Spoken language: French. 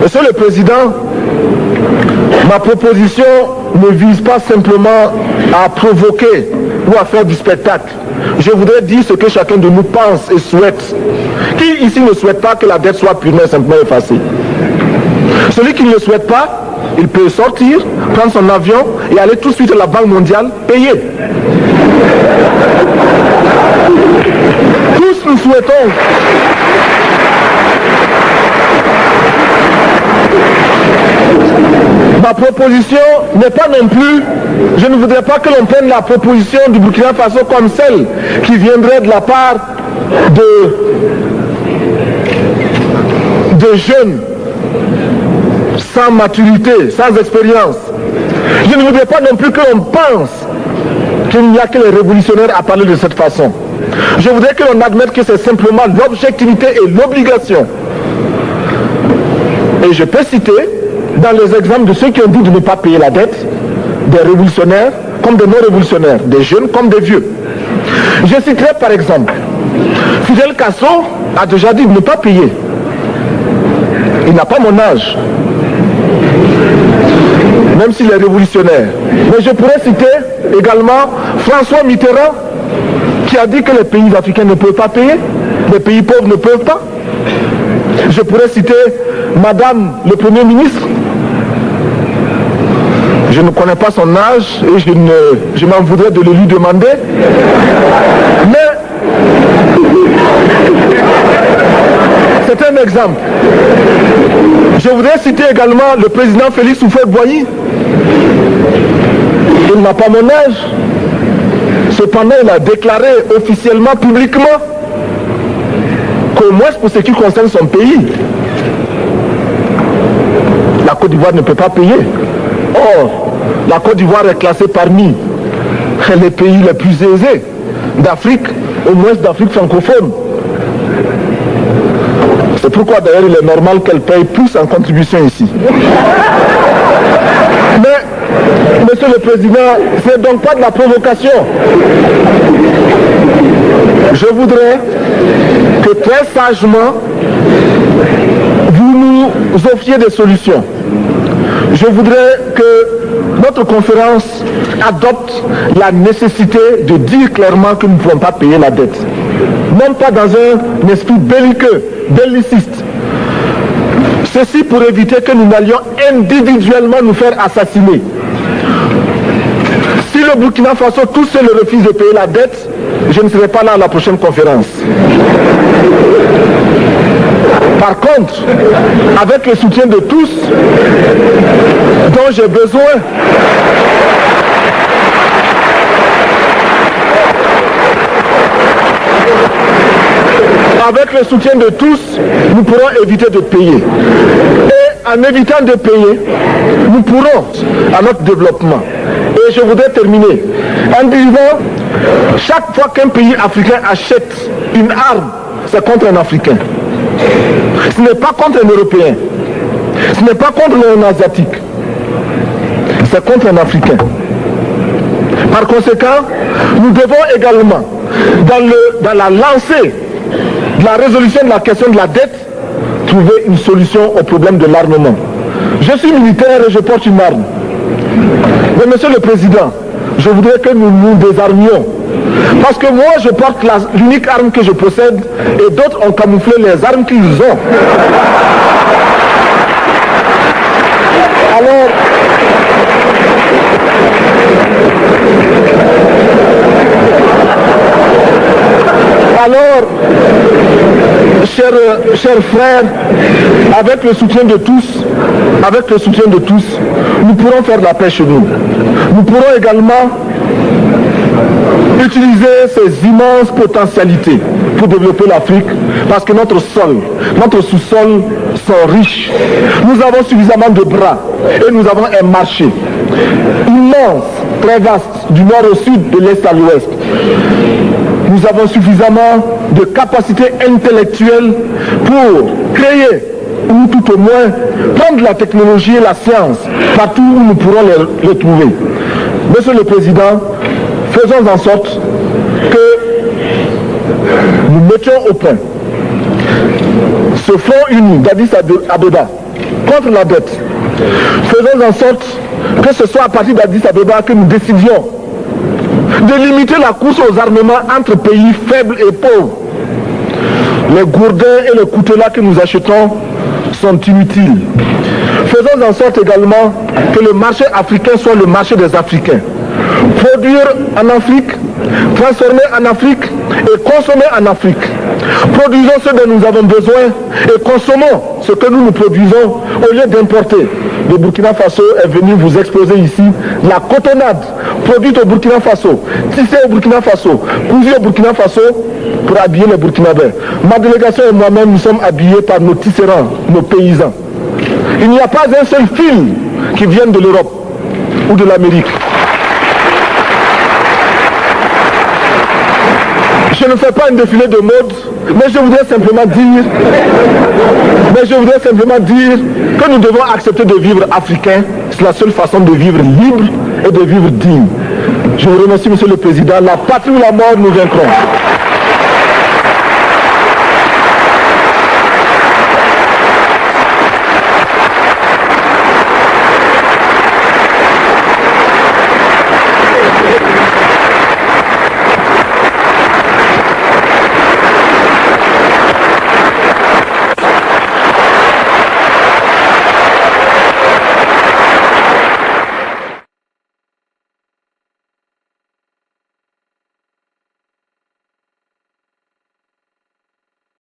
Monsieur le Président, ma proposition ne vise pas simplement à provoquer ou à faire du spectacle. Je voudrais dire ce que chacun de nous pense et souhaite. Qui ici ne souhaite pas que la dette soit purement et simplement effacée? Celui qui ne le souhaite pas, il peut sortir, prendre son avion et aller tout de suite à la Banque mondiale payer. Tous nous souhaitons ma proposition n'est pas non plus, je ne voudrais pas que l'on prenne la proposition du Burkina Faso comme celle qui viendrait de la part de jeunes sans maturité, sans expérience. Je ne voudrais pas non plus que l'on pense qu'il n'y a que les révolutionnaires à parler de cette façon. Je voudrais que l'on admette que c'est simplement l'objectivité et l'obligation. Et je peux citer dans les exemples de ceux qui ont dit de ne pas payer la dette, des révolutionnaires comme des non-révolutionnaires, des jeunes comme des vieux. Je citerai par exemple, Fidel Castro a déjà dit de ne pas payer. Il n'a pas mon âge, même s'il est révolutionnaire. Mais je pourrais citer également François Mitterrand, qui a dit que les pays africains ne peuvent pas payer, les pays pauvres ne peuvent pas. Je pourrais citer Madame le Premier ministre. Je ne connais pas son âge et je m'en voudrais de le lui demander. Mais c'est un exemple. Je voudrais citer également le président Félix Houphouët-Boigny. Il n'a pas mon âge. Cependant, il a déclaré officiellement, publiquement, qu'au moins pour ce qui concerne son pays, la Côte d'Ivoire ne peut pas payer. Or, la Côte d'Ivoire est classée parmi les pays les plus aisés d'Afrique, au moins d'Afrique francophone. C'est pourquoi d'ailleurs il est normal qu'elle paye plus en contribution ici. Mais, Monsieur le Président, c'est donc pas de la provocation. Je voudrais que très sagement, vous nous offriez des solutions. Je voudrais que notre conférence adopte la nécessité de dire clairement que nous ne pouvons pas payer la dette. Même pas dans un esprit belliqueux, belliciste. Ceci pour éviter que nous n'allions individuellement nous faire assassiner. Si le Burkina Faso tout seul refuse de payer la dette, je ne serai pas là à la prochaine conférence. Par contre, avec le soutien de tous, dont j'ai besoin, avec le soutien de tous, nous pourrons éviter de payer. Et en évitant de payer, nous pourrons à notre développement. Et je voudrais terminer en disant, chaque fois qu'un pays africain achète une arme, c'est contre un Africain. Ce n'est pas contre un Européen. Ce n'est pas contre un Asiatique. C'est contre un Africain. Par conséquent, nous devons également, dans la lancée de la résolution de la question de la dette, trouver une solution au problème de l'armement. Je suis militaire et je porte une arme. Mais Monsieur le Président, je voudrais que nous nous désarmions. Parce que moi, je porte l'unique arme que je possède et d'autres ont camouflé les armes qu'ils ont. Alors, chers frères, avec le soutien de tous, nous pourrons faire la paix chez nous. Nous pourrons également utiliser ces immenses potentialités pour développer l'Afrique, parce que notre sous-sol sont riches. Nous avons suffisamment de bras et nous avons un marché immense, très vaste, du nord au sud, de l'est à l'ouest. Nous avons suffisamment de capacités intellectuelles pour créer, ou tout au moins prendre la technologie et la science partout où nous pourrons les trouver. Monsieur le Président, faisons en sorte que nous mettions au point ce front uni d'Addis Abeba contre la dette. Faisons en sorte que ce soit à partir d'Addis Abeba que nous décidions de limiter la course aux armements entre pays faibles et pauvres. Les gourdins et les coutelas que nous achetons sont inutiles. Faisons en sorte également que le marché africain soit le marché des Africains. Produire en Afrique, transformer en Afrique et consommer en Afrique. Produisons ce dont nous avons besoin et consommons ce que nous produisons au lieu d'importer. Le Burkina Faso est venu vous exposer ici la cotonnade produite au Burkina Faso, tissée au Burkina Faso, cousue au Burkina Faso pour habiller les Burkinabés. Ma délégation et moi-même, nous sommes habillés par nos tisserands, nos paysans. Il n'y a pas un seul fil qui vienne de l'Europe ou de l'Amérique. Je ne fais pas un défilé de mode, mais je voudrais simplement dire que nous devons accepter de vivre africain. C'est la seule façon de vivre libre et de vivre digne. Je vous remercie, Monsieur le Président. La patrie ou la mort, nous vaincrons.